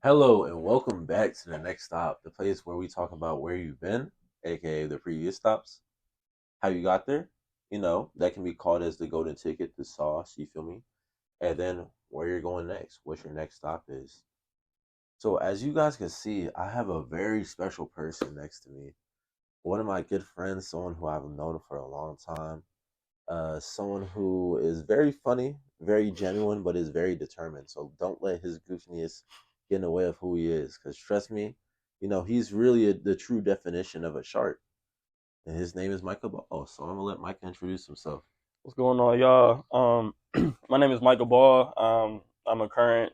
Hello and welcome back to the next stop, the place where we talk about where you've been, aka the previous stops, how you got there. That can be called as the golden ticket, the sauce, you feel me? And then where you're going next, what your next stop is. So as you guys can see, I have a very special person next to me. One of my good friends, someone who I've known for a long time, someone who is very funny, very genuine, but is very determined. So don't let his goofiness get in the way of who he is. Because trust me, he's really the true definition of a shark. And his name is Micah Ball. So I'm gonna let Micah introduce himself. What's going on, y'all? My name is Micah Ball. I'm a current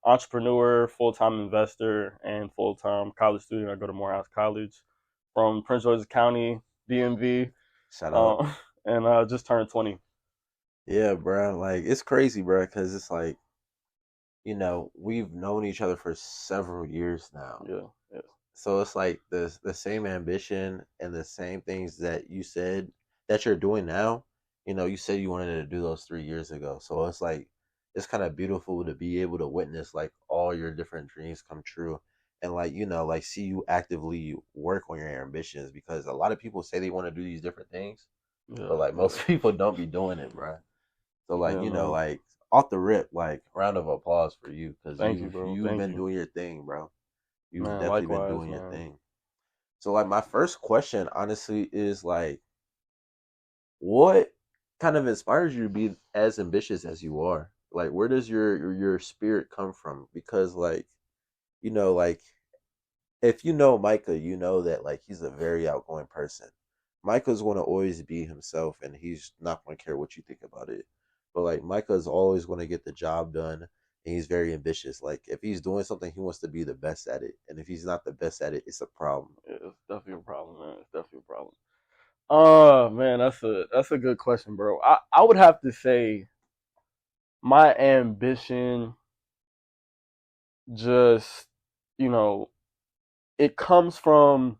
entrepreneur, full-time investor, and full-time college student. I go to Morehouse College from Prince George's County, DMV, Shout out. uh, and just turned 20. Yeah, bro. Like it's crazy, bro. Because it's like we've known each other for several years now. Yeah, yeah, So it's like the same ambition and the same things that you said that you're doing now. You said you wanted to do those 3 years ago. So it's like it's kind of beautiful to be able to witness like all your different dreams come true and like like see you actively work on your ambitions because a lot of people say they want to do these different things, but yeah, like most people don't be doing it, bro. So like yeah, man. like off the rip, like round of applause for you because Thank you, you've bro. you've Thank been you, doing your thing, bro. You've man. definitely been Likewise, doing your man. thing. So like my first question honestly is like what kind of inspires you to be as ambitious as you are? Like where does your spirit come from? Because like like if you know Micah, you know that like he's a very outgoing person. Micah's going to always be himself and he's not going to care what you think about it. But like Micah's always going to get the job done and he's very ambitious. Like if he's doing something, he wants to be the best at it. And if he's not the best at it, it's a problem. Yeah, it's definitely a problem, man. It's definitely a problem. Oh man, that's a good question, bro. I would have to say my ambition just, you know, it comes from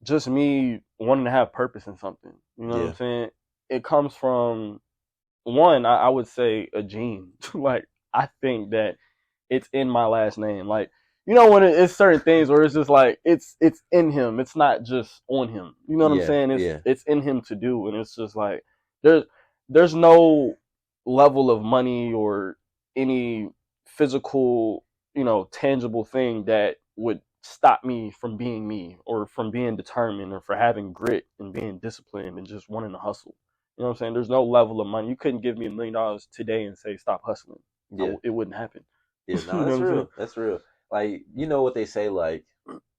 just me wanting to have purpose in something. You know what I'm Yeah. saying? It comes from one, I would say a gene. Like I think that it's in my last name. Like when it's certain things where it's just like it's in him. It's not just on him. You know what I'm Yeah. saying? It's Yeah. it's in him to do, and it's just like there's there's no level of money or any physical, tangible thing that would stop me from being me or from being determined or for having grit and being disciplined and just wanting to hustle. You know what I'm saying? There's no level of money. You couldn't give me $1 million today and say stop hustling. Yeah. It wouldn't happen. Yeah. You No, know that's what I'm saying? real. That's real. Like, you know what they say, like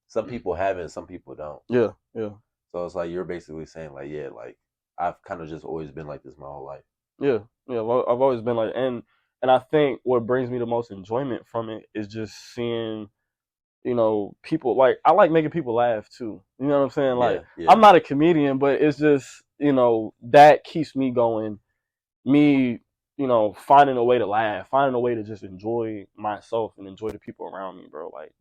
some people have it, some people don't. Yeah, yeah, So it's like you're basically saying like, yeah, like I've kind of just always been like this my whole life. yeah, yeah. Well, I've always been like, and I think what brings me the most enjoyment from it is just seeing, people like I like making people laugh too. You know what I'm saying? Like Yeah, yeah, I'm not a comedian, but it's just that keeps me going. Me, finding a way to laugh, finding a way to just enjoy myself and enjoy the people around me, bro. Like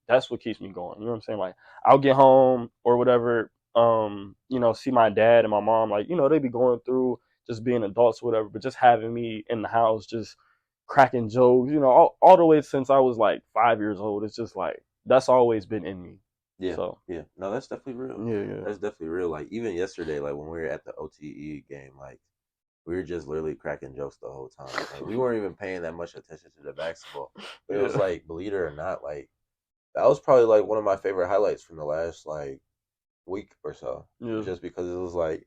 that's what keeps me going. You know what I'm saying? Like I'll get home or whatever, see my dad and my mom, like, they be going through just being adults or whatever, but just having me in the house, just cracking jokes, all the way since I was like 5 years old. It's just like that's always been in me. yeah, So yeah. No, that's definitely real. yeah, yeah, That's definitely real. Like even yesterday, like when we were at the OTE game, like we were just literally cracking jokes the whole time. Like we weren't even paying that much attention to the basketball. But it was yeah, like, believe it or not, like that was probably like one of my favorite highlights from the last like week or so. yeah, Just because it was like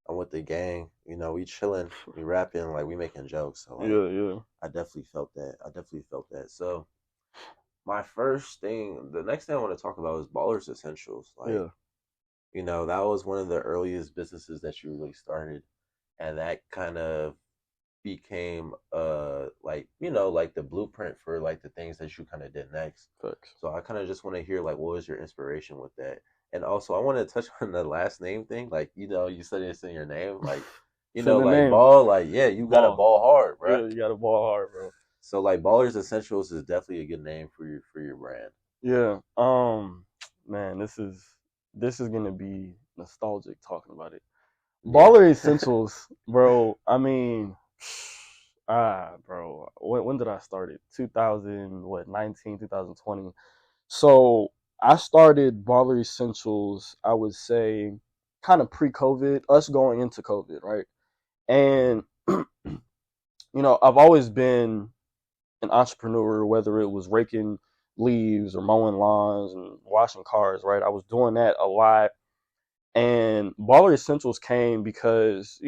I'm with the gang, we chilling, we rapping, like we making jokes. So like yeah, yeah, I definitely felt that. I definitely felt that. So my first thing, the next thing I want to talk about is Ballers Essentials. Like, yeah. that was one of the earliest businesses that you really started, and that kind of became like like the blueprint for like the things that you kind of did next. Facts. So I kind of just want to hear like what was your inspiration with that, and also I want to touch on the last name thing. Like you said it's in your name, like It's in the like name. ball, like yeah, you got to Ball. ball hard, bro. Yeah, you got to ball hard, bro. So like Ballers Essentials is definitely a good name for your brand. Yeah. Man, this is gonna be nostalgic talking about it. Yeah. Baller Essentials, bro. I mean, Bro, when did I start it? 19, 2020. So I started Baller Essentials, I would say, kind of pre-COVID, us going into COVID, right? And I've always been an entrepreneur, whether it was raking leaves or mowing lawns and washing cars, right? I was doing that a lot. And Baller Essentials came because,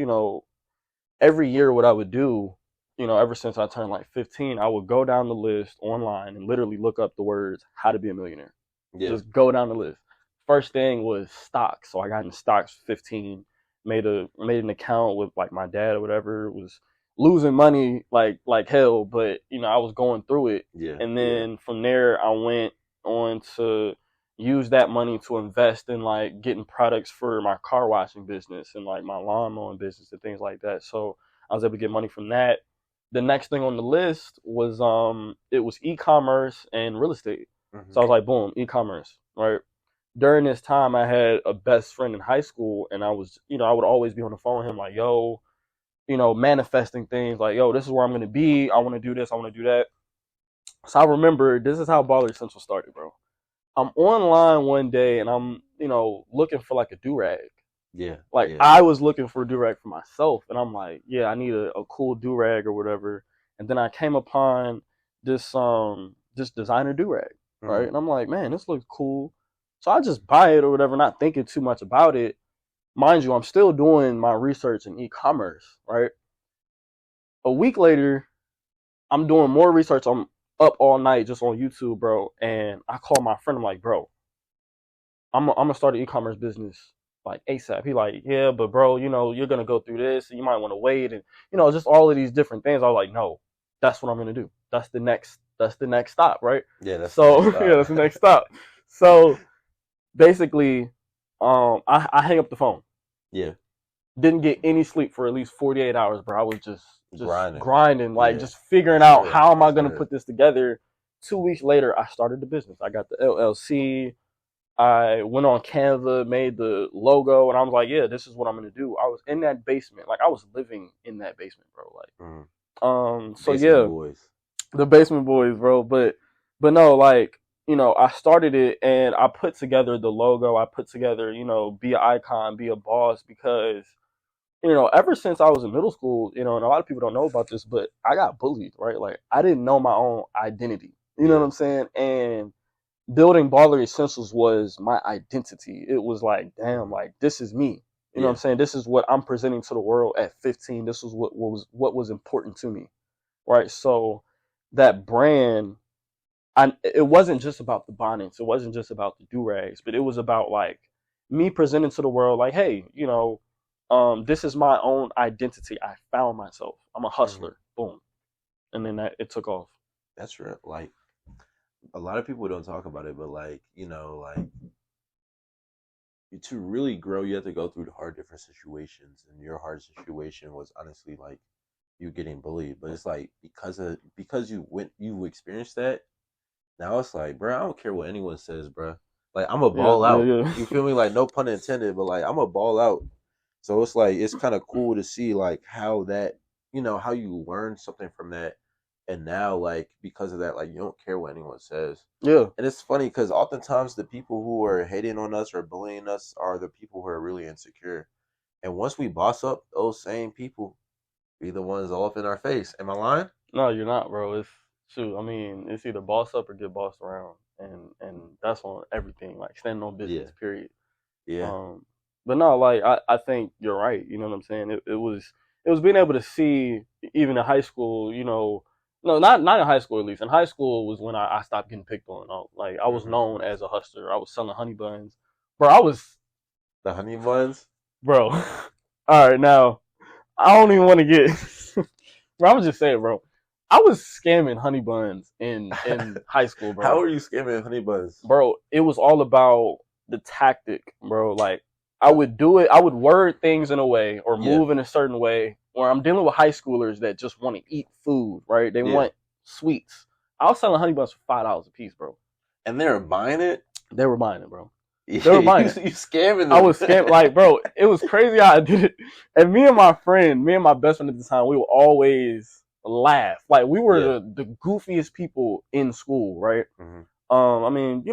every year what I would do, ever since I turned like 15, I would go down the list online and literally look up the words how to be a millionaire. Yeah. Just go down the list. First thing was stocks. So I got in stocks 15, made an account with like my dad or whatever. It was losing money like hell, but I was going through it. Yeah. And then from there I went on to use that money to invest in like getting products for my car washing business and like my lawn mowing business and things like that. So I was able to get money from that. The next thing on the list was it was e-commerce and real estate. Mm-hmm. So I was like, boom, e-commerce, right? During this time, I had a best friend in high school, and I was, I would always be on the phone with him like, yo, manifesting things like, yo, this is where I'm gonna be. I want to do this. I want to do that. So I remember this is how Baller Essential started, bro. I'm online one day and I'm, looking for like a do-rag. Yeah. Like I was looking for a do-rag for myself, and I'm like, yeah, I need a cool do-rag or whatever. And then I came upon this designer do-rag, right? Mm-hmm. And I'm like, man, this looks cool. So I just buy it or whatever, not thinking too much about it. Mind you, I'm still doing my research in e-commerce, right? A week later, I'm doing more research. I'm up all night just on YouTube, bro. And I call my friend. I'm like, bro, I'm gonna start an e-commerce business like ASAP. He like, yeah, but bro, you're gonna go through this. And you might want to wait, and just all of these different things. I was like, no, that's what I'm gonna do. That's the next stop, right? Yeah, that's the next stop. So basically, I hang up the phone. Yeah. Didn't get any sleep for at least 48 hours, bro. I was just grinding, like just figuring that's out real. how am I That's gonna real. put this together. 2 weeks later, I started the business. I got the LLC. I went on Canva, made the logo, and I was like, yeah, this is what I'm gonna do. I was in that basement, like I was living in that basement, bro. Like, so Basement yeah, boys. The basement boys, bro. But no, like, I started it and I put together the logo. I put together, be an icon, be a boss, because ever since I was in middle school, and a lot of people don't know about this, but I got bullied, right? Like I didn't know my own identity. You know what I'm saying? And building Baller Essentials was my identity. It was like, damn, like this is me. You know what I'm saying? This is what I'm presenting to the world at 15. This was what was important to me, right? So that brand, it wasn't just about the bonnets. It wasn't just about the do-rags, but it was about like me presenting to the world like, hey, this is my own identity. I found myself. I'm a hustler. Boom. And then it took off. That's real. Like a lot of people don't talk about it, but like, like to really grow, you have to go through different situations. And your hard situation was honestly like you getting bullied. But it's like because you experienced that, now it's like, bro, I don't care what anyone says, bro. Like I'm a ball out. Yeah. You feel me? Like no pun intended, but like I'm a ball out. So it's like it's kind of cool to see like how that, how you learn something from that, and now like because of that, like you don't care what anyone says. Yeah. And it's funny because oftentimes the people who are hating on us or bullying us are the people who are really insecure. And once we boss up, those same people be the ones all up in our face. Am I lying? No, you're not, bro. I mean, it's either boss up or get bossed around, and that's on everything. Like standing on business, period. Yeah. But no, like I think you're right. You know what I'm saying? It was being able to see even in high school. No, not in high school at least. In high school was when I stopped getting picked on. Like I was known as a hustler. I was selling honey buns, bro. The honey buns, bro. All right, now I don't even want to get. Bro, I was just saying, bro. I was scamming honey buns in high school, bro. How are you scamming honey buns? Bro, it was all about the tactic, bro. Like, I would do it. I would word things in a way or move in a certain way where I'm dealing with high schoolers that just want to eat food, right? They want sweets. I was selling honey buns for $5 a piece, bro. And they were buying it? They were buying it, bro. They were buying it. You scamming them. I was scamming. Like, bro, it was crazy how I did it. And me and my best friend at the time, we were always laugh. Like we were Yeah. the goofiest people in school, right? Mhm. I mean,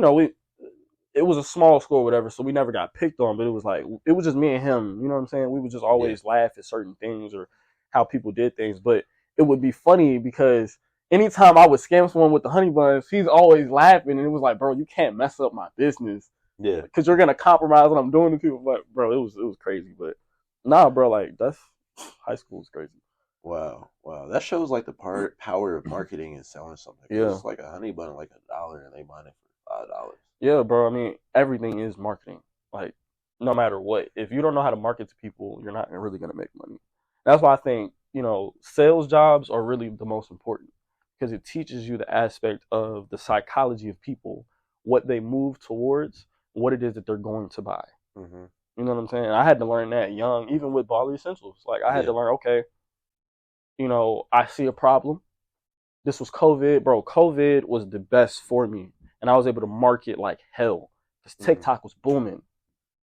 it was a small school or whatever, so we never got picked on, but it was just me and him. You know what I'm saying? We would just Yeah. always laugh at certain things or how people did things. But it would be funny because anytime I would scam someone with the honey buns, he's always laughing, and it was like, bro, you can't mess up my business Yeah. because you're gonna compromise what I'm doing to people. But bro, it was crazy. But nah, bro, like that's high school is crazy. Wow. Wow. That shows like the power of marketing and selling something. 'Cause Yeah, it's like a honey bun, like $1, and they buying it for $5. yeah, bro. I mean, everything is marketing. Like, no matter what, if you don't know how to market to people, you're not really gonna make money. That's why I think sales jobs are really the most important because it teaches you the aspect of the psychology of people, what they move towards, what it is that they're going to buy. Mhm. You know what I'm saying? I had to learn that young, even with Baller Essentials. Like, I had Yeah. to learn, okay, I see a problem. This was COVID, bro. COVID was the best for me, and I was able to market like hell because Mhm. TikTok was booming,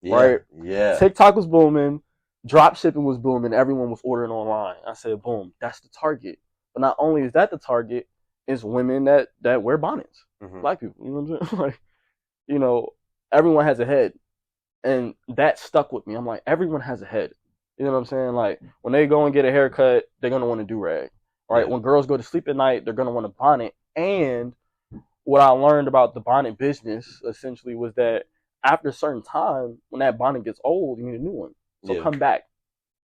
Yeah. right? Yeah. TikTok was booming, drop shipping was booming, everyone was ordering online. I said, boom, that's the target. But not only is that the target, it's women that wear bonnets, Mhm. black people. You know what I'm saying? Like, you know, everyone has a head, and that stuck with me. I'm like, everyone has a head. You know what I'm saying? Like when they go and get a haircut, they're gonna want to do rag. Right? Yeah. When girls go to sleep at night, they're gonna want a bonnet. And what I learned about the bonnet business essentially was that after a certain time, when that bonnet gets old, you need a new one. So Yeah. come back.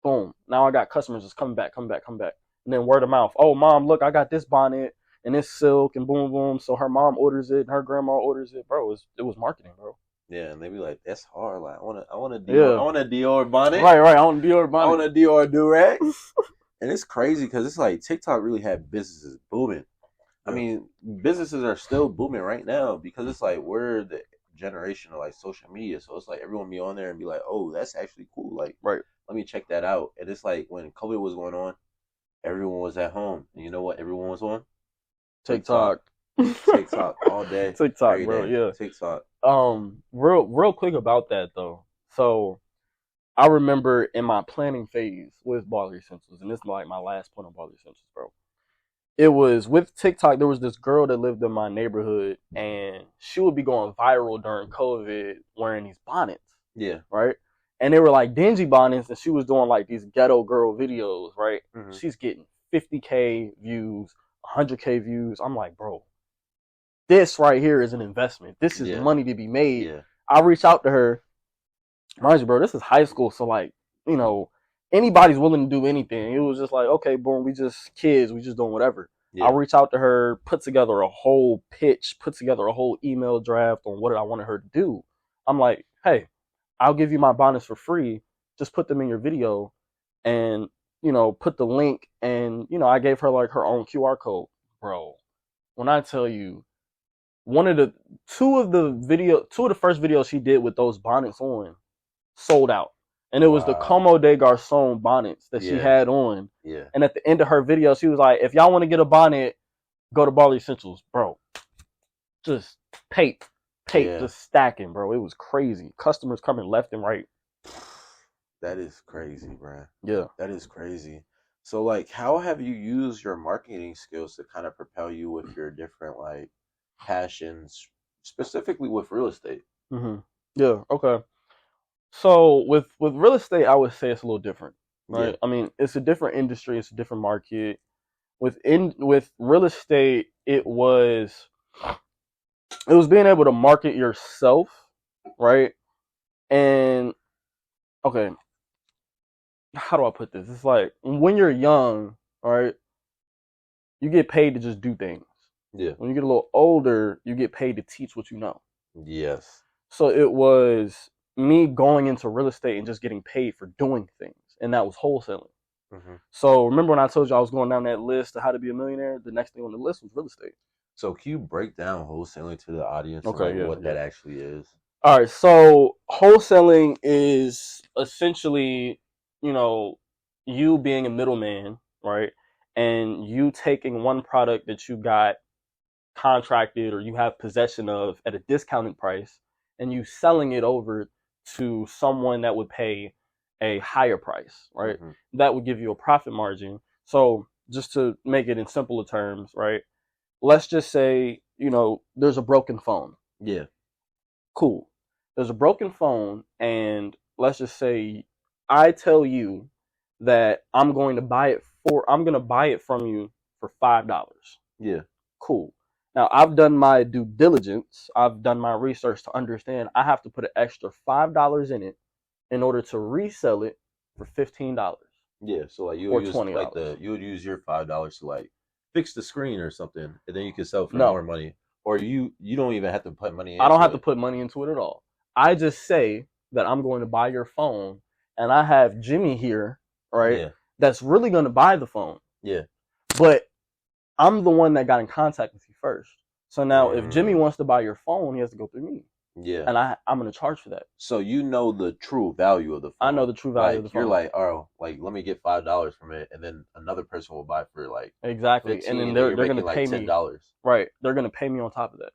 Boom. Now I got customers just coming back, come back, come back. And then word of mouth. Oh, mom, look, I got this bonnet and it's silk and boom, boom. So her mom orders it and her grandma orders it. Bro, it was marketing, bro. Yeah, and they be like, "That's hard. Like, I Yeah. want a Dior bonnet. Right, right. I want Dior I want bonnet. a Dior durag." And it's crazy because it's like TikTok really had businesses booming. I Yeah. mean, businesses are still booming right now because it's like we're the generation of like social media. So it's like everyone be on there and be like, "Oh, that's actually cool. Like, Right. let me check that out." And it's like when COVID was going on, everyone was at home. And you know what? Everyone was on TikTok. TikTok. TikTok all day, TikTok, every bro. day. Yeah. TikTok. Real quick about that though. So I remember in my planning phase with Baller Essentials, and this is like my last point on Baller Essentials, bro. It was with TikTok. There was this girl that lived in my neighborhood, and she would be going viral during COVID wearing these bonnets, Yeah. right? And they were like dingy bonnets, and she was doing like these ghetto girl videos, right? Mm-hmm. She's getting 50K views, 100K views. I'm like, bro, this right here is an investment. This is Yeah. money to be made. Yeah. I reached out to her. Mind you, bro, this is high school, so like, anybody's willing to do anything. It was just like, okay, boom, we just kids, we just doing whatever. I Yeah. reached out to her, put together a whole pitch, put together a whole email draft on what I wanted her to do. I'm like, hey, I'll give you my bonnets for free. Just put them in your video and, put the link. And, I gave her like her own QR code. Bro, when I tell you, one of the two of the first videos she did with those bonnets on sold out. And it was the Wow. Como de Garçon bonnets that she Yeah. had on. Yeah. And at the end of her video, she was like, if y'all want to get a bonnet, go to Baller Essentials. Bro, just tape, Yeah. just stacking, bro. It was crazy. Customers coming left and right. That is crazy, bro. Yeah. That is crazy. So, like, how have you used your marketing skills to kind of propel you with your different like passions, specifically with real estate? hmm Yeah. Okay. So with real estate, I would say it's a little different, Yeah. right? I mean, it's a different industry, it's a different market. With real estate, it was being able to market yourself, right? And okay, how do I put this? It's like when you're young, right? You get paid to just do things. Yeah. When you get a little older, you get paid to teach what you know. Yes. So it was me going into real estate and just getting paid for doing things, and that was wholesaling. hmm So remember when I told you I was going down that list of how to be a millionaire? The next thing on the list was real estate. So, can you break down wholesaling to the audience and like Okay, yeah, what that yeah. actually is? All right, so wholesaling is essentially, you know, you being a middleman, right? And you taking one product that you got contracted or you have possession of at a discounted price and you selling it over to someone that would pay a higher price, right? hmm That would give you a profit margin. So just to make it in simpler terms, right? Let's just say, there's a broken phone. Yeah. Cool. There's a broken phone, and let's just say I tell you that I'm going to buy it from you for $5. Yeah. Cool. Now I've done my due diligence. I've done my research to understand I have to put an extra $5 in it in order to resell it for $15. Yeah. So like you or would use $20. you would use your $5 to like fix the screen or something, and then you could sell for No, more money. Or you don't even have to put money I don't into have to it. put money into it at all. I just say that I'm going to buy your phone, and I have Jimmy here, right? Yeah. That's really going to buy the phone. Yeah. But I'm the one that got in contact with you first. So now if Jimmy wants to buy your phone, he has to go through me. Yeah. And I'm going to charge for that. So you know the true value of the phone. I know the true value of the phone. You're like, oh, like let me get $5 from it, and then another person will buy for like exactly, 15, and then they're going to like pay $10. me. Right, they're going to pay me on top of that.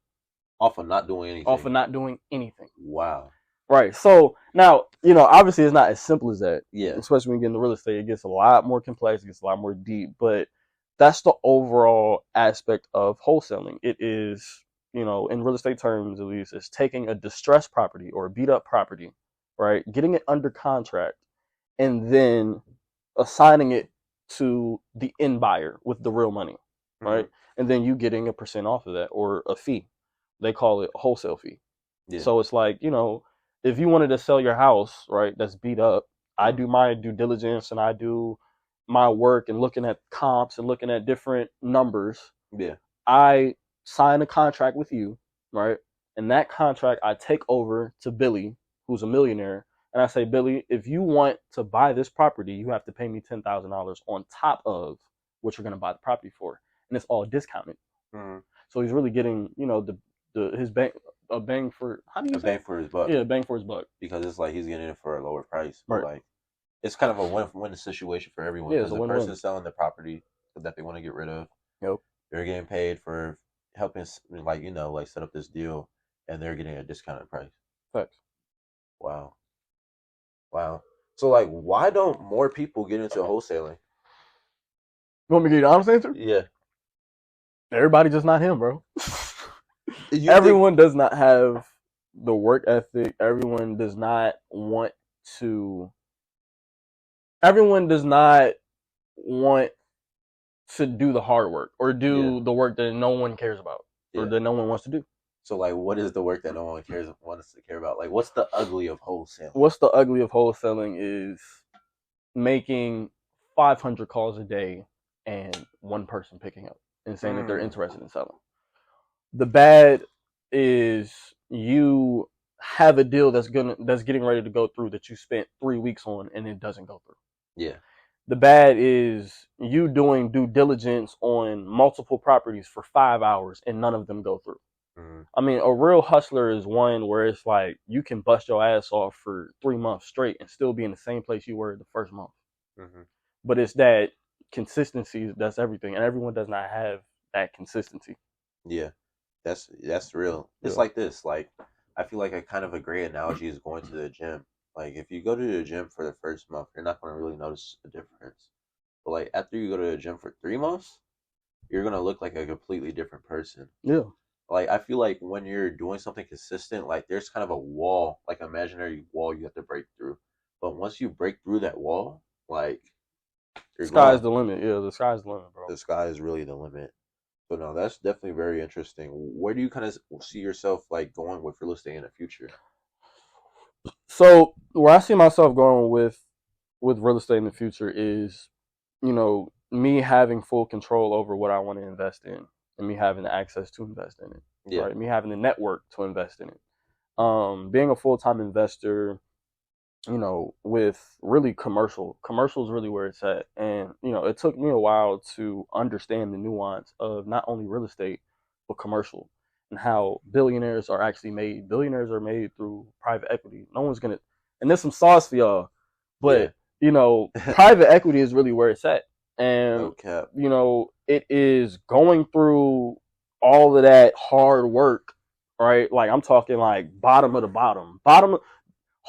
Off of not doing anything. Off of not doing anything. Wow. Right. So now, obviously it's not as simple as that. Yeah. Especially when you get into real estate, it gets a lot more complex, it gets a lot more deep. But that's the overall aspect of wholesaling. It is, in real estate terms at least, it's taking a distressed property or a beat up property, right? Getting it under contract and then assigning it to the end buyer with the real money, right? Mm-hmm. And then you getting a percent off of that or a fee. They call it a wholesale fee. Yeah. So it's like, if you wanted to sell your house, right, that's beat up, I do my due diligence and I do my work and looking at comps and looking at different numbers. Yeah. I sign a contract with you, right? And that contract I take over to Billy, who's a millionaire, and I say, Billy, if you want to buy this property, you have to pay me $10,000 on top of what you're going to buy the property for. And it's all discounted. Mm-hmm. So he's really getting, his bank. A bang for his buck. Yeah, a bang for his buck. Because it's like he's getting it for a lower price. Right. But like it's kind of a win-win situation for everyone. Yeah, because the person selling the property that they want to get rid of. Yep. They're getting paid for helping like set up this deal, and they're getting a discounted price. Facts. Wow. So like why don't more people get into wholesaling? You want me to give you the honest answer? Yeah. Everybody just not him, bro. Everyone does not have the work ethic. Everyone does not want to do the hard work or do the work that no one cares about or that no one wants to do. So like what is the work that no one wants to care about? Like what's the ugly of wholesaling? What's the ugly of wholesaling is making 500 calls a day and one person picking up and saying that they're interested in selling. The bad is you have a deal that's getting ready to go through that you spent 3 weeks on and it doesn't go through. Yeah. The bad is you doing due diligence on multiple properties for 5 hours and none of them go through. Mm-hmm. I mean, a real hustler is one where it's like you can bust your ass off for 3 months straight and still be in the same place you were the first month. Mm-hmm. But it's that consistency that's everything, and everyone does not have that consistency. Yeah. That's real. It's like this. Like I feel like a kind of a great analogy is going to the gym. Like if you go to the gym for the first month, you're not going to really notice a difference. But like after you go to the gym for 3 months, you're going to look like a completely different person. Yeah. Like I feel like when you're doing something consistent, like there's kind of a wall, like an imaginary wall you have to break through. But once you break through that wall, like the sky's the limit. Yeah, the sky's the limit, bro. The sky is really the limit. So no, that's definitely very interesting. Where do you kind of see yourself like going with real estate in the future? So where I see myself going with real estate in the future is, me having full control over what I want to invest in and me having the access to invest in it. Yeah. Right? Me having the network to invest in it. Being a full-time investor, with really commercial is really where it's at. And, it took me a while to understand the nuance of not only real estate, but commercial and how billionaires are actually made. Billionaires are made through private equity. No one's going to, and there's some sauce for y'all, but, private equity is really where it's at. And, it is going through all of that hard work, right? Like I'm talking like bottom of the bottom.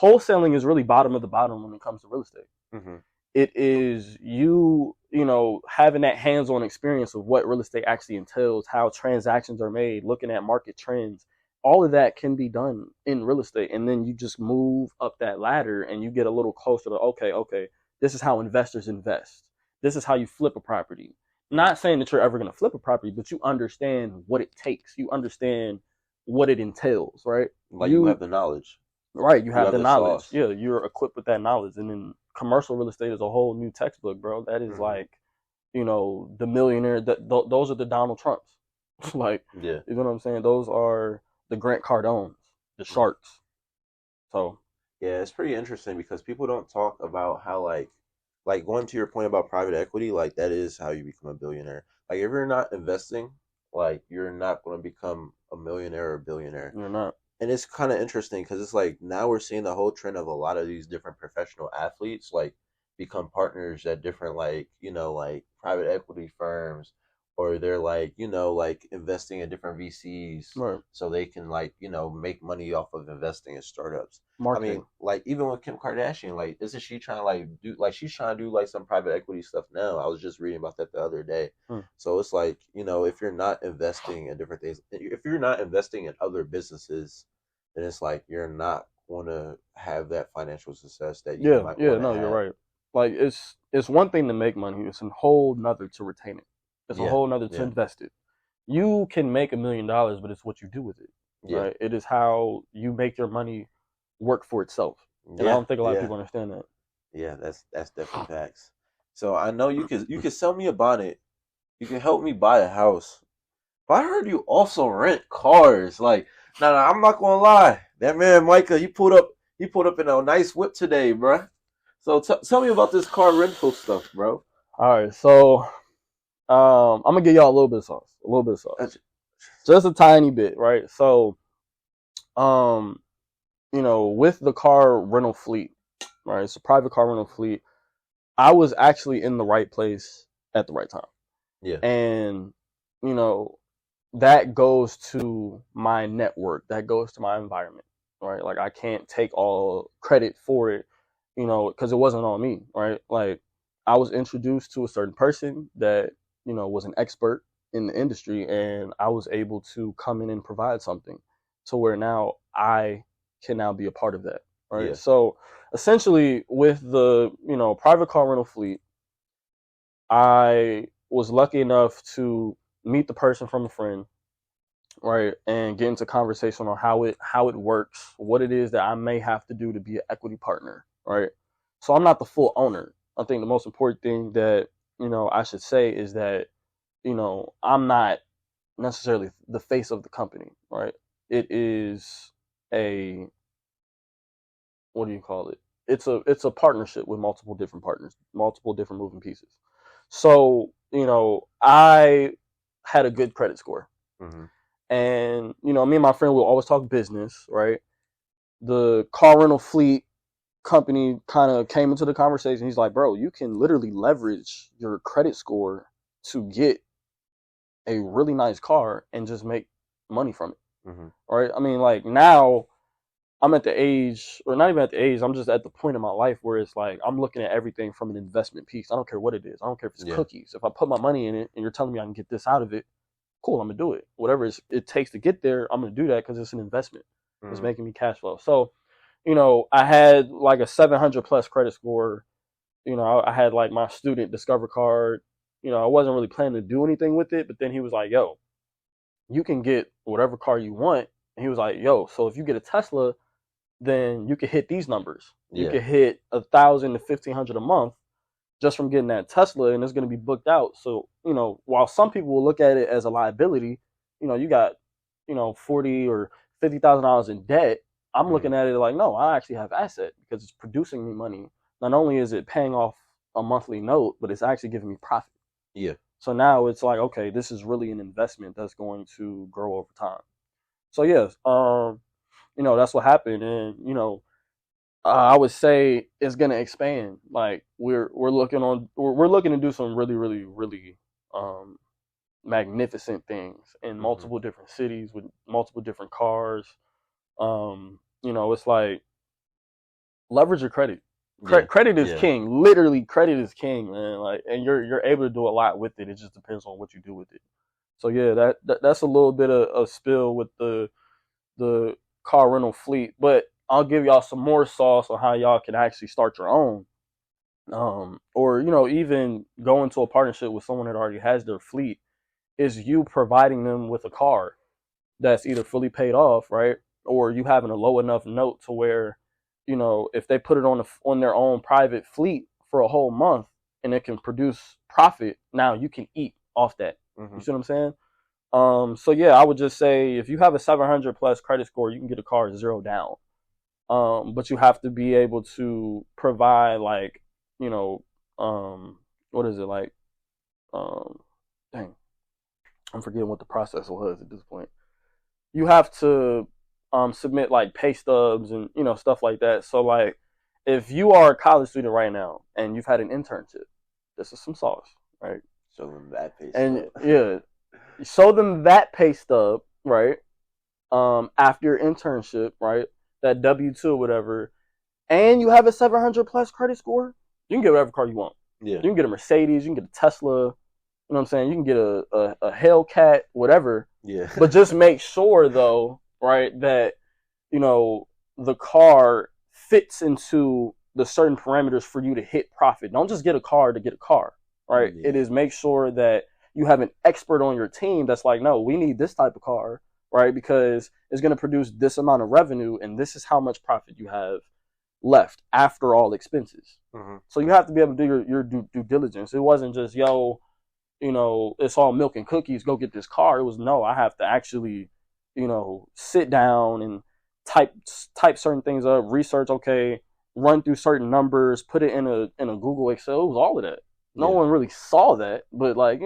Wholesaling is really bottom of the bottom when it comes to real estate. Mm-hmm. It is you having that hands-on experience of what real estate actually entails, how transactions are made, looking at market trends, all of that can be done in real estate. And then you just move up that ladder and you get a little closer to, okay, this is how investors invest. This is how you flip a property. Not saying that you're ever going to flip a property, but you understand what it takes. You understand what it entails, right? Like you have the knowledge. Right, you have the knowledge. Sauce. Yeah, you're equipped with that knowledge. And then commercial real estate is a whole new textbook, bro. That is like, the millionaire. Those are the Donald Trumps. Like, yeah, you know what I'm saying? Those are the Grant Cardones, the sharks. So yeah, it's pretty interesting because people don't talk about how like going to your point about private equity, like that is how you become a billionaire. Like if you're not investing, like you're not going to become a millionaire or a billionaire. you're not. And it's kind of interesting because it's like now we're seeing the whole trend of a lot of these different professional athletes like become partners at different like private equity firms, or they're like investing in different VCs Right. so they can make money off of investing in startups. I Marketing. mean, like even with Kim Kardashian, like isn't she trying to she's trying to do like some private equity stuff now? I was just reading about that the other day. So it's like, if you're not investing in different things, if you're not investing in other businesses, then it's like you're not going to have that financial success that you might want to no, have. you're right. Like it's one thing to make money, it's a whole nother to retain it. It's a whole nother to invest it. You can make $1 million, but it's what you do with it. Right? It is how you make your money work for itself. And I don't think a lot of people understand that. Yeah, that's definitely facts. So I know you could sell me a bonnet. You can help me buy a house. But I heard you also rent cars. Like, nah, I'm not gonna lie. That man Micah, he pulled up in a nice whip today, bruh. So tell me about this car rental stuff, bro. All right, so I'm gonna give y'all a little bit of sauce, just a tiny bit, right? So, with the car rental fleet, right? It's a private car rental fleet. I was actually in the right place at the right time. Yeah. And, that goes to my network, that goes to my environment, right? Like I can't take all credit for it, because it wasn't on me, right? Like I was introduced to a certain person that, was an expert in the industry, and I was able to come in and provide something to where now I can now be a part of that, right? Yeah. So essentially with the, private car rental fleet, I was lucky enough to meet the person from a friend, right, and get into conversation on how it works, what it is that I may have to do to be an equity partner, right? So I'm not the full owner. I think the most important thing that I should say is that I'm not necessarily the face of the company, right? It is a, what do you call it? It's a partnership with multiple different partners, multiple different moving pieces. So I had a good credit score. Mm-hmm. And, me and my friend will always talk business, right? The car rental fleet company kind of came into the conversation. He's like, bro, you can literally leverage your credit score to get a really nice car and just make money from it. Mm-hmm. Right? I mean, like now I'm at the age, or not even at the age, I'm just at the point in my life where it's like I'm looking at everything from an investment piece. I don't care what it is. I don't care if it's cookies. If I put my money in it and you're telling me I can get this out of it, cool, I'm gonna do it. Whatever it takes to get there, I'm gonna do that because it's an investment. Mm-hmm. It's making me cash flow. So, I had like a 700 plus credit score. I had like my student Discover card. I wasn't really planning to do anything with it, but then he was like, "Yo, you can get whatever car you want." And he was like, "Yo, so if you get a Tesla, then you could hit these numbers. You could hit 1,000 to 1,500 a month just from getting that Tesla, and it's going to be booked out." So, while some people will look at it as a liability, you got, $40,000 or $50,000 in debt. I'm looking at it like, no, I actually have asset because it's producing me money. Not only is it paying off a monthly note, but it's actually giving me profit. Yeah. So now it's like, okay, this is really an investment that's going to grow over time. So yes, that's what happened, and I would say it's gonna expand. Like we're looking to do some really really really magnificent things in multiple different cities with multiple different cars. It's like leverage your credit. Yeah. Credit is Yeah. king. Literally, credit is king, man. Like, and you're able to do a lot with it. It just depends on what you do with it. So yeah, that's a little bit of spill with the car rental fleet. But I'll give y'all some more sauce on how y'all can actually start your own. Or even go into a partnership with someone that already has their fleet, is you providing them with a car that's either fully paid off, right? Or you having a low enough note to where, if they put it on their own private fleet for a whole month and it can produce profit, now you can eat off that. Mm-hmm. You see what I'm saying? So yeah, I would just say if you have a 700 plus credit score, you can get a car 0 down. But you have to be able to provide, like, what is it, like, dang, I'm forgetting what the process was at this point. You have to submit like pay stubs and stuff like that. So like, if you are a college student right now and you've had an internship, this is some sauce, right? Show them that pay And stub. yeah, show them that pay stub, right? After your internship, right? That W-2 or whatever, and you have a 700 plus credit score, you can get whatever car you want. Yeah. You can get a Mercedes, you can get a Tesla, you know what I'm saying? You can get a Hellcat, whatever. Yeah. But just make sure, though, right, that, the car fits into the certain parameters for you to hit profit. Don't just get a car to get a car, right? Yeah. It is make sure that you have an expert on your team that's like, no, we need this type of car, right? Because it's going to produce this amount of revenue, and this is how much profit you have left after all expenses. Mm-hmm. So you have to be able to do your due diligence. It wasn't just, it's all milk and cookies, go get this car. It was, no, I have to actually, sit down and type certain things up, research, okay, run through certain numbers, put it in a Google Excel. It was all of that. No one really saw that, but like,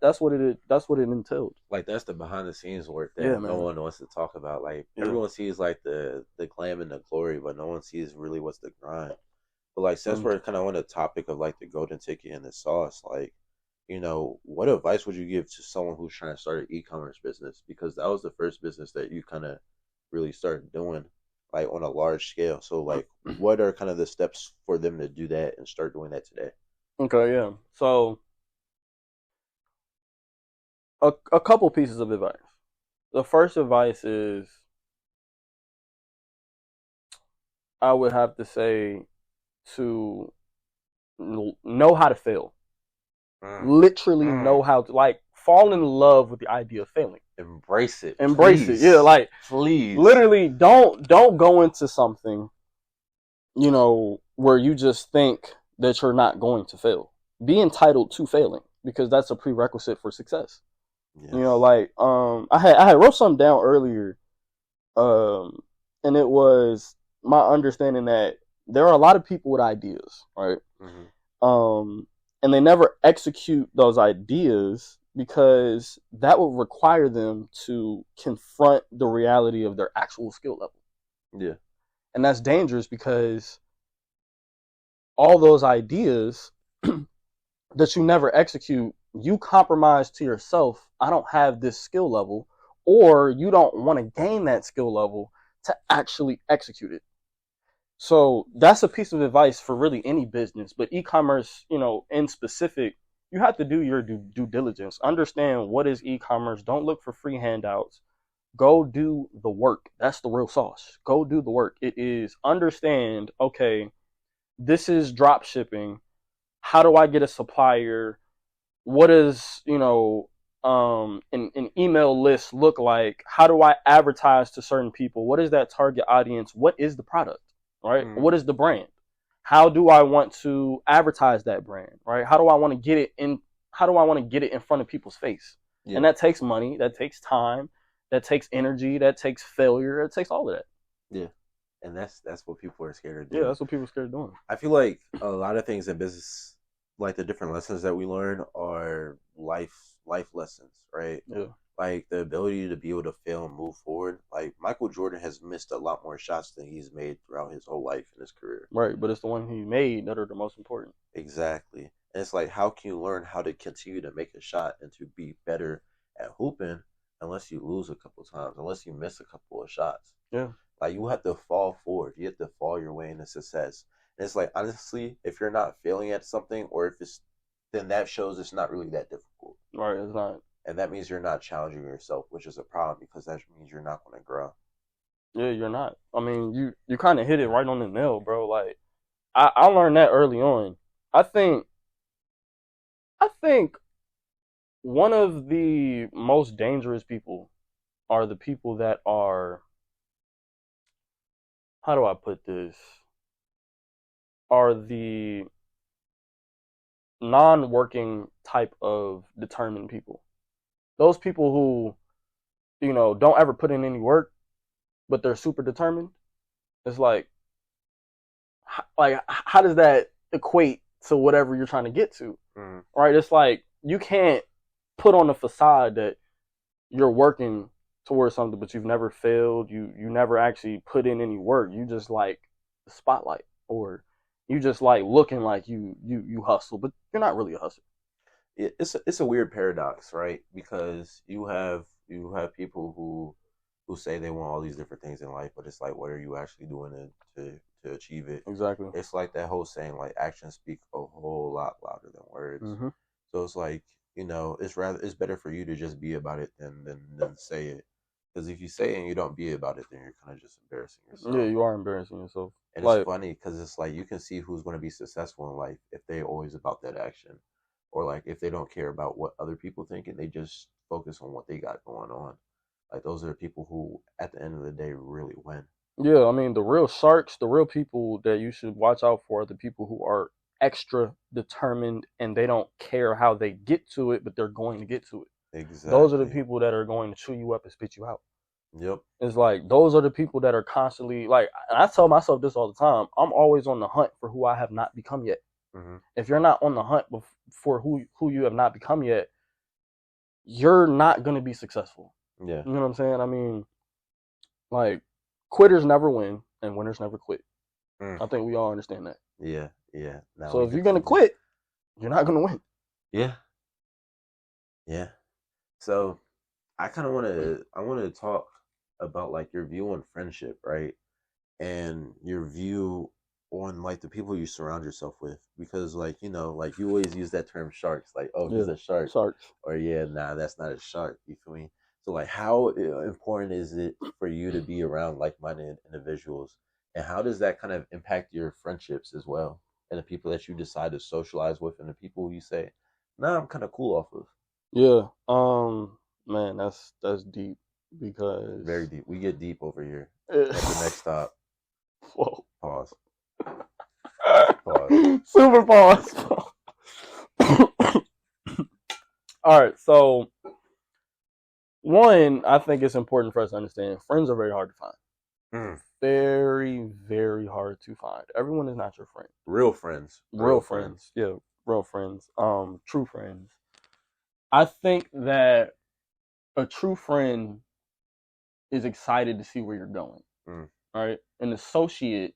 that's what it entailed. Like, that's the behind the scenes work that no one wants to talk about. Like, everyone sees like the glam and the glory, but no one sees really what's the grind. But like, since we're kind of on the topic of like the golden ticket and the sauce, like, what advice would you give to someone who's trying to start an e-commerce business? Because that was the first business that you kind of really started doing, like on a large scale. So like, what are kind of the steps for them to do that and start doing that today? Okay, yeah. So a couple pieces of advice. The first advice is, I would have to say, to know how to fail. Literally know how to, like, fall in love with the idea of failing. Embrace it. Embrace please. it. Yeah, like, please. Literally, don't go into something, where you just think that you're not going to fail. Be entitled to failing, because that's a prerequisite for success. Yes. Like, I had wrote something down earlier, and it was my understanding that there are a lot of people with ideas, right? Mm-hmm. And they never execute those ideas because that would require them to confront the reality of their actual skill level. Yeah. And that's dangerous, because all those ideas that you never execute, you compromise to yourself, I don't have this skill level, or you don't want to gain that skill level to actually execute it. So that's a piece of advice for really any business, but e-commerce, in specific, you have to do your due diligence. Understand what is e-commerce. Don't look for free handouts. Go do the work. That's the real sauce. Go do the work. It is understand, okay, this is drop shipping. How do I get a supplier? What does, an email list look like? How do I advertise to certain people? What is that target audience? What is the product? Right? Mm. What is the brand? How do I want to advertise that brand? Right? How do I want to get it in front of people's face? Yeah. And that takes money, that takes time, that takes energy, that takes failure, that takes all of that. Yeah. And that's what people are scared of doing. Yeah, that's what people are scared of doing. I feel like a lot of things in business, like the different lessons that we learn, are life lessons, right? Yeah. Like the ability to be able to fail and move forward. Like Michael Jordan has missed a lot more shots than he's made throughout his whole life in his career. Right, but it's the one he made that are the most important. Exactly. And it's like, how can you learn how to continue to make a shot and to be better at hooping unless you lose a couple times, unless you miss a couple of shots? Yeah. Like, you have to fall forward. You have to fall your way into success. it's like, honestly, if you're not failing at something, or if it's, then that shows it's not really that difficult. Right, it's not. And that means you're not challenging yourself, which is a problem because that means you're not going to grow. Yeah, you're not. I mean, you kind of hit it right on the nail, bro. Like, I learned that early on. I think one of the most dangerous people are the people that are, how do I put this? Are the non-working type of determined people. Those people who, don't ever put in any work, but they're super determined. It's like how does that equate to whatever you're trying to get to? Right? It's like you can't put on a facade that you're working towards something, but you've never failed. You never actually put in any work. You just like the spotlight, or you just like looking like you hustle, but you're not really a hustler. It's a weird paradox, right? Because you have people who say they want all these different things in life, but it's like, what are you actually doing to achieve it? Exactly. It's like that whole saying, like, actions speak a whole lot louder than words. Mm-hmm. So it's like, it's better for you to just be about it than say it. Because if you say it and you don't be about it, then you're kind of just embarrassing yourself. Yeah, you are embarrassing yourself. And it's funny because it's like you can see who's going to be successful in life if they're always about that action, or like if they don't care about what other people think and they just focus on what they got going on. Like those are the people who, at the end of the day, really win. Yeah, I mean, the real sharks, the real people that you should watch out for are the people who are extra determined and they don't care how they get to it, but they're going to get to it. Exactly. Those are the people that are going to chew you up and spit you out. Yep. It's like those are the people that are constantly like, and I tell myself this all the time. I'm always on the hunt for who I have not become yet. Mm-hmm. If you're not on the hunt for who you have not become yet, you're not going to be successful. Yeah. You know what I'm saying? I mean, like, quitters never win and winners never quit. I think we all understand that. Yeah, yeah. Now so if you're going to quit, you're not going to win. Yeah. Yeah. So I kind of want to talk about like your view on friendship, right? And your view on like the people you surround yourself with, because like like you always use that term sharks, like, oh, he's a shark, or yeah, nah, that's not a shark. You feel me? So like, how important is it for you to be around like-minded individuals, and how does that kind of impact your friendships as well, and the people that you decide to socialize with, and the people you say, nah, I'm kind of cool off of? Yeah, man, that's deep, because very deep. We get deep over here. At the next stop. Whoa. Pause. Pause. Super pause. All right, so one, I think it's important for us to understand friends are very hard to find. Very, very hard to find. Everyone is not your friend. Real friends. Real friends. Yeah, real friends. True friends. I think that a true friend is excited to see where you're going. Right? An associate,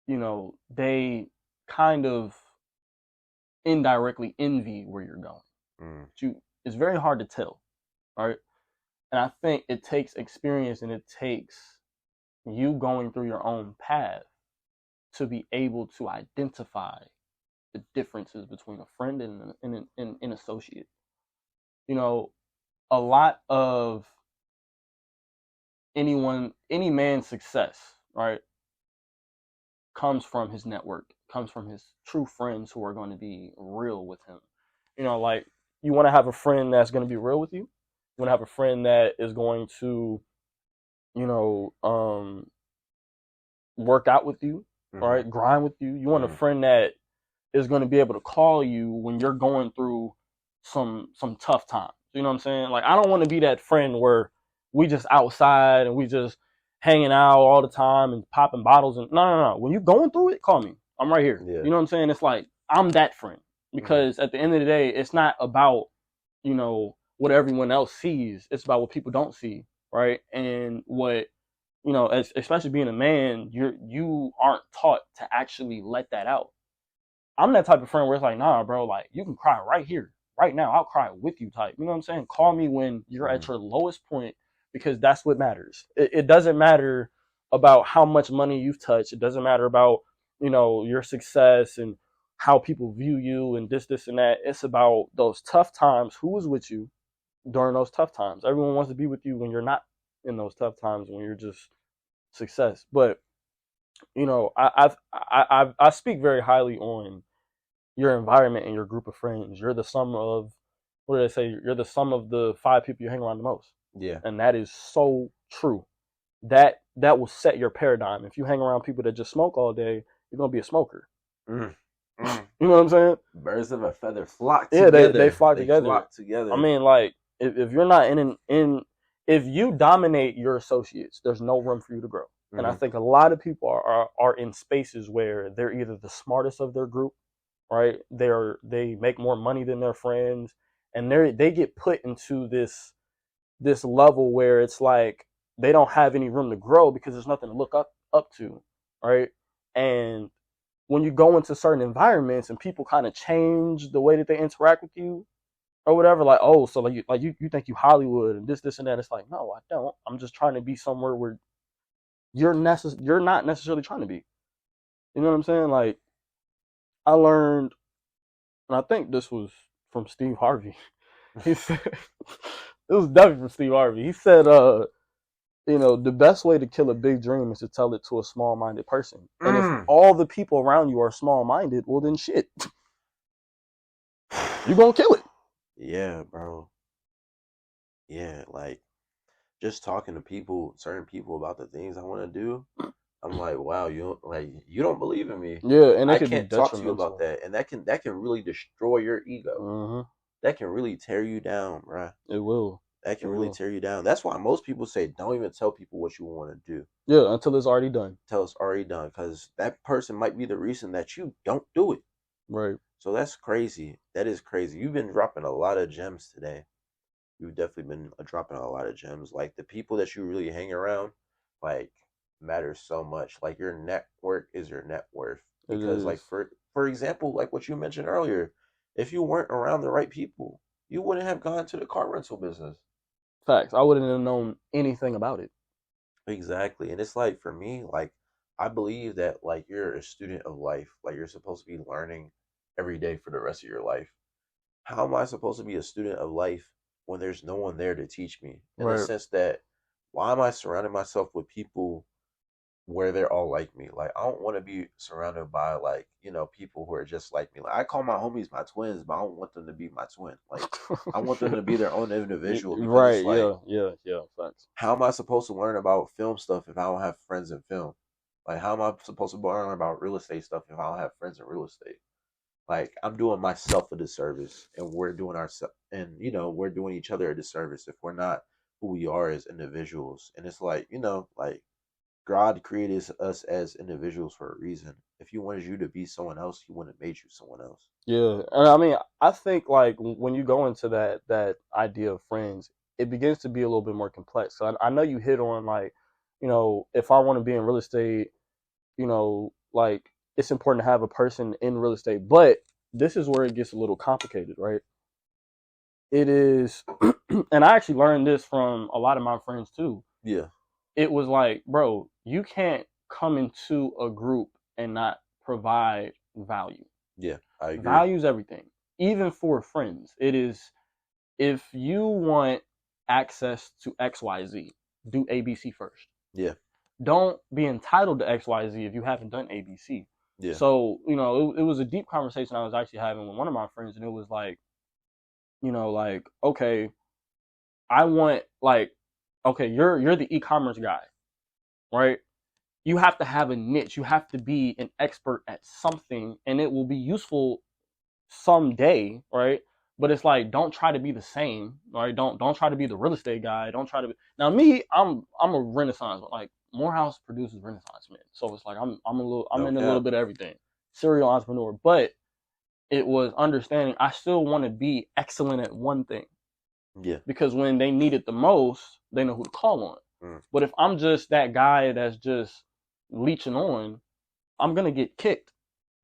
they kind of indirectly envy where you're going. It's very hard to tell. Right? And I think it takes experience, and it takes you going through your own path to be able to identify the differences between a friend and an associate. A lot of any man's success, right, comes from his network, comes from his true friends who are going to be real with him. Like, you want to have a friend that's going to be real with you. You want to have a friend that is going to, work out with you, right? Grind with you. You want a friend that is going to be able to call you when you're going through some tough times. You know what I'm saying? Like, I don't want to be that friend where we just outside and we just hanging out all the time and popping bottles. And no. When you're going through it, call me. I'm right here. Yeah. You know what I'm saying? It's like, I'm that friend, because at the end of the day, it's not about, what everyone else sees. It's about what people don't see, right? And what, especially being a man, you aren't taught to actually let that out. I'm that type of friend where it's like, nah, bro, like, you can cry right here, right now. I'll cry with you type. You know what I'm saying? Call me when you're at your lowest point, because that's what matters. It doesn't matter about how much money you've touched. It doesn't matter about, your success and how people view you and this and that. It's about those tough times. Who was with you during those tough times? Everyone wants to be with you when you're not in those tough times, when you're just success. But I speak very highly on your environment and your group of friends. You're the sum of, what do they say? You're the sum of the 5 people you hang around the most. Yeah. And that is so true. That will set your paradigm. If you hang around people that just smoke all day, you're gonna be a smoker. Mm. You know what I'm saying? Birds of a feather flock together. Yeah, they flock together. Flock together. I mean, like, if you're not if you dominate your associates, there's no room for you to grow. Mm-hmm. And I think a lot of people are in spaces where they're either the smartest of their group, right? They make more money than their friends, and they get put into this level where it's like they don't have any room to grow because there's nothing to look up to, right? And when you go into certain environments and people kind of change the way that they interact with you or whatever, like, oh, so you think you Hollywood and this and that. It's like, no, I don't. I'm just trying to be somewhere where you're not necessarily trying to be. You know what I'm saying? Like, I learned, and I think this was from Steve Harvey. He said, it was definitely from Steve Harvey. He said, the best way to kill a big dream is to tell it to a small-minded person. And if all the people around you are small-minded, well, then shit. You're going to kill it. Yeah, bro. Yeah, like, just talking to certain people about the things I want to do, I'm like, wow, you don't believe in me. Yeah, and I can't talk to you about that. And that can really destroy your ego. Mm-hmm. That can really tear you down, bro. It will. That can really tear you down. That's why most people say don't even tell people what you want to do. Yeah, until it's already done. Until it's already done, because that person might be the reason that you don't do it. Right. So that's crazy. That is crazy. You've been dropping a lot of gems today. You've definitely been dropping a lot of gems. Like, the people that you really hang around, like, matters so much. Like, your network is your net worth. Because, like, for example, like what you mentioned earlier, if you weren't around the right people, you wouldn't have gone to the car rental business. Facts. I wouldn't have known anything about it. Exactly. And it's like, for me, like, I believe that, like, you're a student of life. Like, you're supposed to be learning every day for the rest of your life. How am I supposed to be a student of life when there's no one there to teach me? In the sense that, why am I surrounding myself with people where they're all like me? Like, I don't want to be surrounded by, like, people who are just like me. Like, I call my homies my twins, but I don't want them to be my twin. Like, I want them to be their own individual. Right. Like, yeah. Facts. How am I supposed to learn about film stuff if I don't have friends in film? Like, how am I supposed to learn about real estate stuff if I don't have friends in real estate? Like, I'm doing myself a disservice, and we're doing we're doing each other a disservice if we're not who we are as individuals. And it's like, like, God created us as individuals for a reason. If He wanted you to be someone else, He wouldn't have made you someone else. Yeah, and I mean, I think, like, when you go into that idea of friends, it begins to be a little bit more complex. So I know you hit on, like, if I want to be in real estate, like, it's important to have a person in real estate. But this is where it gets a little complicated, right? It is, and I actually learned this from a lot of my friends too. Yeah. It was like, bro, you can't come into a group and not provide value. Yeah, I agree. Value's everything, even for friends. It is, if you want access to XYZ, do ABC first. Yeah. Don't be entitled to XYZ if you haven't done ABC. Yeah. So, it was a deep conversation I was actually having with one of my friends, and it was like, like, okay, I want, like, okay, you're the e-commerce guy, right? You have to have a niche. You have to be an expert at something, and it will be useful someday, right? But it's like, don't try to be the same, right? Don't try to be the real estate guy. Don't try to be. Now, me, I'm a Renaissance, like, Morehouse produces Renaissance men, so it's like I'm in a little bit of everything, serial entrepreneur. But it was understanding I still want to be excellent at one thing. Yeah. Because when they need it the most, they know who to call on. But if I'm just that guy that's just leeching on, I'm gonna get kicked.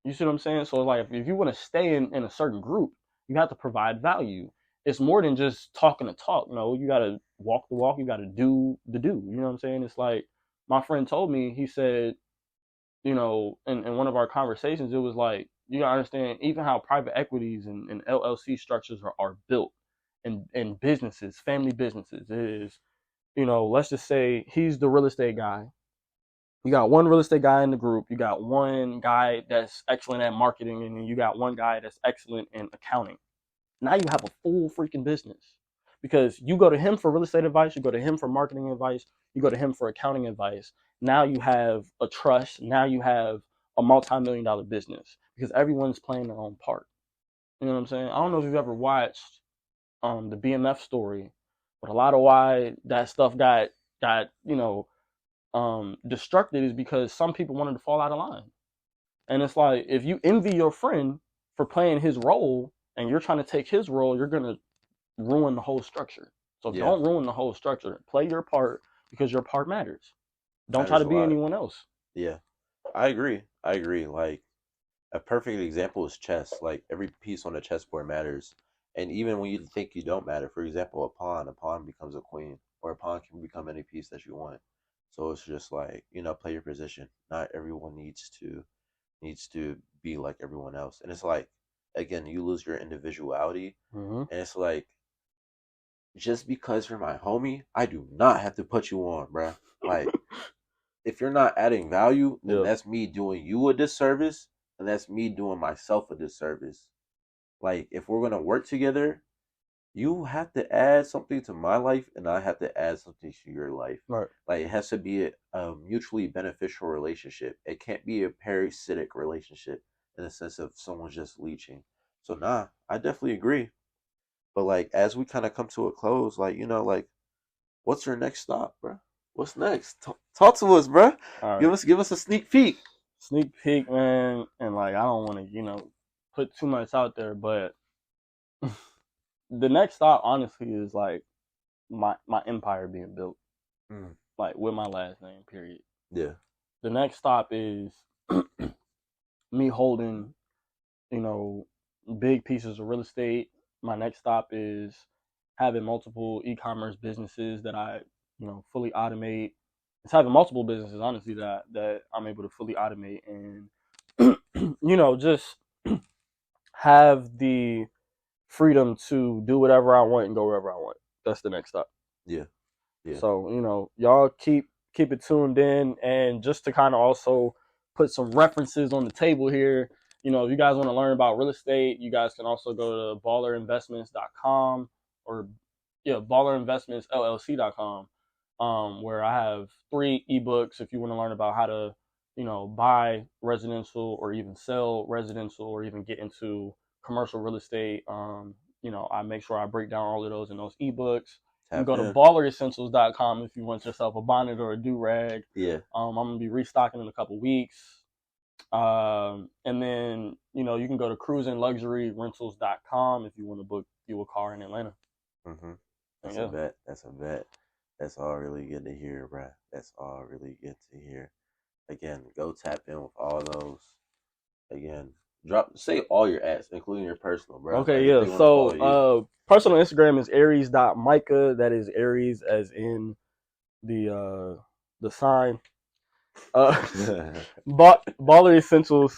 You see what I'm saying? So, like, if you want to stay in a certain group, you have to provide value. It's more than just talking the talk. You gotta walk the walk. You gotta do the do. You know what I'm saying? It's like, my friend told me, he said, you know, in one of our conversations, it was like, you gotta understand even how private equities and LLC structures are built in businesses, family businesses. It is, you know, let's just say he's the real estate guy. You got one real estate guy in the group. You got one guy that's excellent at marketing, and then you got one guy that's excellent in accounting. Now you have a full freaking business because you go to him for real estate advice, you go to him for marketing advice, you go to him for accounting advice. Now you have a trust. Now you have a multi-million-dollar business because everyone's playing their own part. You know what I'm saying? I don't know if you've ever watched the BMF story, but a lot of why that stuff got destructed is because some people wanted to fall out of line. And it's like if you envy your friend for playing his role and you're trying to take his role, you're gonna ruin the whole structure. So Yeah, don't ruin the whole structure. Play your part because your part matters. Don't try matters to a be lot. anyone else. Yeah, I agree. I agree. Like a perfect example is chess. Like every piece on the chessboard matters, and even when you think you don't matter, for example, a pawn becomes a queen, or a pawn can become any piece that you want. So it's just like play your position. Not everyone needs to be like everyone else, and it's like again, you lose your individuality, Mm-hmm. and it's like just because you're my homie, I do not have to put you on, bruh. Like if you're not adding value, then Yeah. that's me doing you a disservice, and that's me doing myself a disservice. Like if we're gonna work together, you have to add something to my life, and I have to add something to your life. Right. Like it has to be a mutually beneficial relationship. It can't be a parasitic relationship in the sense of someone's just leeching. So nah, I definitely agree. But like as we kind of come to a close, like like what's your next stop, bro? What's next? Talk to us, bro. All right. Give us a sneak peek. Sneak peek, man. And like, I don't want to, put too much out there, but the next stop, honestly, is like my empire being built, Mm, like with my last name. Period. yeah. The next stop is me holding, you know, big pieces of real estate. My next stop is having multiple e-commerce businesses that I, fully automate. It's having multiple businesses, honestly, that I'm able to fully automate and, just have the freedom to do whatever I want and go wherever I want. That's the next step. Yeah. Yeah. So, y'all keep it tuned in, and just to kind of also put some references on the table here. If you guys want to learn about real estate, you guys can also go to ballerinvestments.com or ballerinvestmentsllc.com, where I have 3 ebooks if you want to learn about how to, buy residential or even sell residential or even get into commercial real estate. I make sure I break down all of those in those ebooks. You can Tap go to in. balleressentials.com if you want yourself a bonnet or a do-rag. Yeah. I'm going to be restocking in a couple weeks. And then, you can go to cruisingluxuryrentals.com if you want to book you a car in Atlanta. Mm-hmm. And That's a yeah. bet. That's a bet. That's all really good to hear, bruh. That's all really good to hear. Again, go tap in with all those. Again, say all your ads, including your personal, bro. Okay, Like if yeah. they want to follow you. Personal Instagram is aries.micah. That is Aries as in the sign. Baller Essentials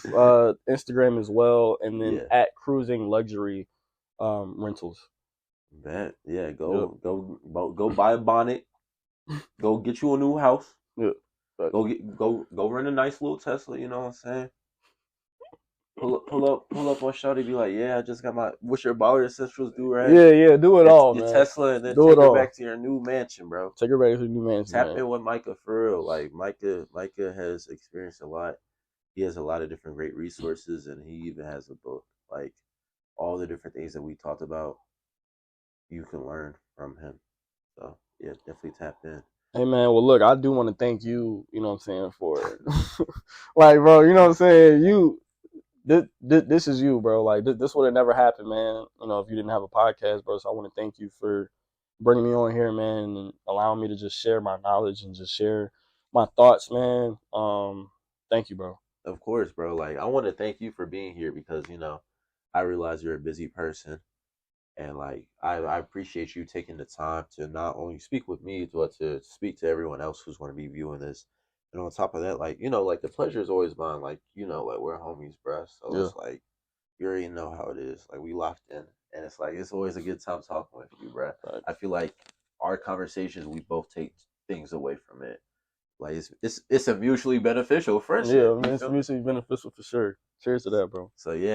Instagram as well, and then Yeah. at Cruising Luxury Rentals. Bet. Yeah. Yep. Go buy a bonnet. Go get you a new house. Yep. But, Go rent a nice little Tesla. You know what I'm saying? Pull up on Shawty. Be like, yeah, I just got my. What's your baller essentials do, right? yeah. Do it It's all, your man. Tesla, and then Do it take her all. back to your new mansion, bro. Take her back to the new mansion, Tap man. in with Micah for real. Like Micah has experienced a lot. He has a lot of different great resources, and he even has a book. Like all the different things that we talked about, you can learn from him. So yeah, definitely tap in. Hey man, well look, I do want to thank you, you know what I'm saying, for like bro, you know what I'm saying? This is you, bro. Like this would have never happened, man, if you didn't have a podcast, bro. So I want to thank you for bringing me on here, man, and allowing me to just share my knowledge and just share my thoughts, man. Thank you, bro. Of course, bro. Like I want to thank you for being here because I realize you're a busy person, and like I appreciate you taking the time to not only speak with me but to speak to everyone else who's going to be viewing this. And on top of that, like, you know, like the pleasure is always mine. Like, you know, like we're homies, bruh. So Yeah. it's like you already know how it is. Like we locked in, and it's like it's always a good time talking with you, bruh. Right. I feel like our conversations, we both take things away from it. Like it's a mutually beneficial friendship. Yeah, You it's feel me? mutually beneficial for sure. Cheers to that, bro. So yeah.